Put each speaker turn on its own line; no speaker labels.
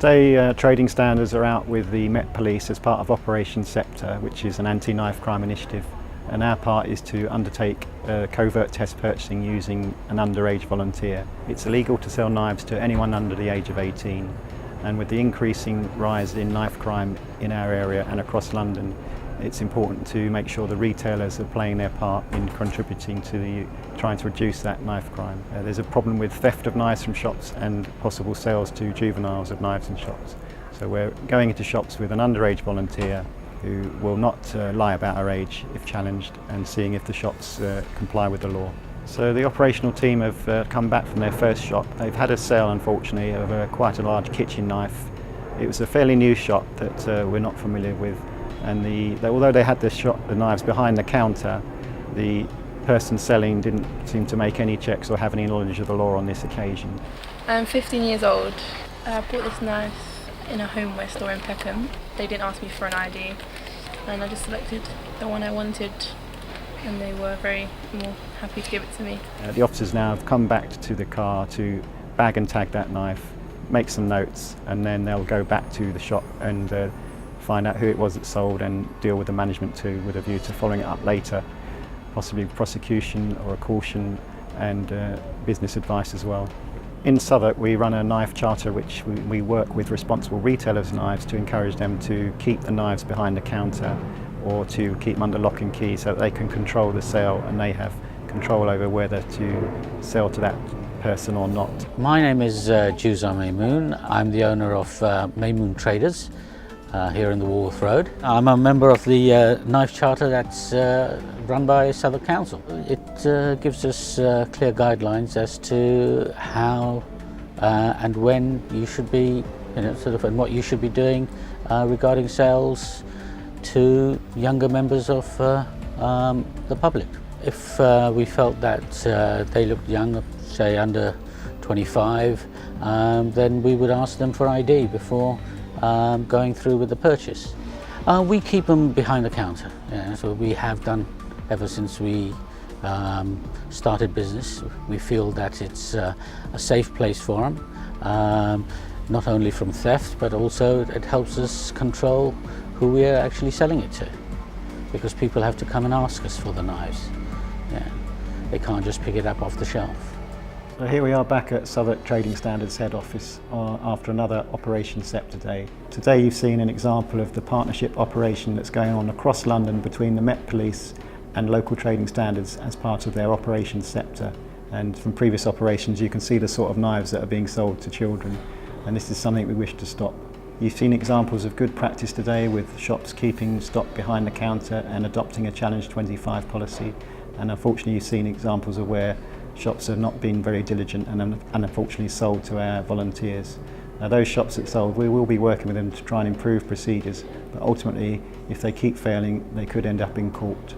Today, trading standards are out with the Met Police as part of Operation Sceptre, which is an anti-knife crime initiative. And our part is to undertake covert test purchasing using an underage volunteer. It's illegal to sell knives to anyone under the age of 18. And with the increasing rise in knife crime in our area and across London, it's important to make sure the retailers are playing their part in contributing to trying to reduce that knife crime. There's a problem with theft of knives from shops and possible sales to juveniles of knives in shops. So we're going into shops with an underage volunteer who will not lie about her age if challenged, and seeing if the shops comply with the law. So the operational team have come back from their first shop. They've had a sale, unfortunately, of quite a large kitchen knife. It was a fairly new shop that we're not familiar with, and although they had the knives behind the counter, the person selling didn't seem to make any checks or have any knowledge of the law on this occasion.
I'm 15 years old. I bought this knife in a homeware store in Peckham. They didn't ask me for an ID, and I just selected the one I wanted, and they were very more happy to give it to me.
The officers now have come back to the car to bag and tag that knife, make some notes, and then they'll go back to the shop and find out who it was that sold and deal with the management too, with a view to following it up later, possibly prosecution or a caution and business advice as well. In Southwark we run a knife charter which we work with responsible retailers of knives to encourage them to keep the knives behind the counter or to keep them under lock and key so that they can control the sale and they have control over whether to sell to that person or not.
My name is Juzar Maymoon. I'm the owner of Maymoon Traders here in the Walworth Road. I'm a member of the knife charter that's run by Southwark Council. It gives us clear guidelines as to how and when you should be, and what you should be doing regarding sales to younger members of the public. If we felt that they looked young, say under 25, then we would ask them for ID before going through with the purchase. We keep them behind the counter, so we have done ever since we started business. We feel that it's a safe place for them, not only from theft, but also it helps us control who we are actually selling it to, because people have to come and ask us for the knives. They can't just pick it up off the shelf.
So here we are back at Southwark Trading Standards head office after another Operation Sceptre day. Today you've seen an example of the partnership operation that's going on across London between the Met Police and local trading standards as part of their Operation Sceptre. And from previous operations you can see the sort of knives that are being sold to children, and this is something we wish to stop. You've seen examples of good practice today with shops keeping stock behind the counter and adopting a Challenge 25 policy, and unfortunately you've seen examples of where shops have not been very diligent and unfortunately sold to our volunteers. Now those shops that sold, we will be working with them to try and improve procedures, but ultimately if they keep failing they could end up in court.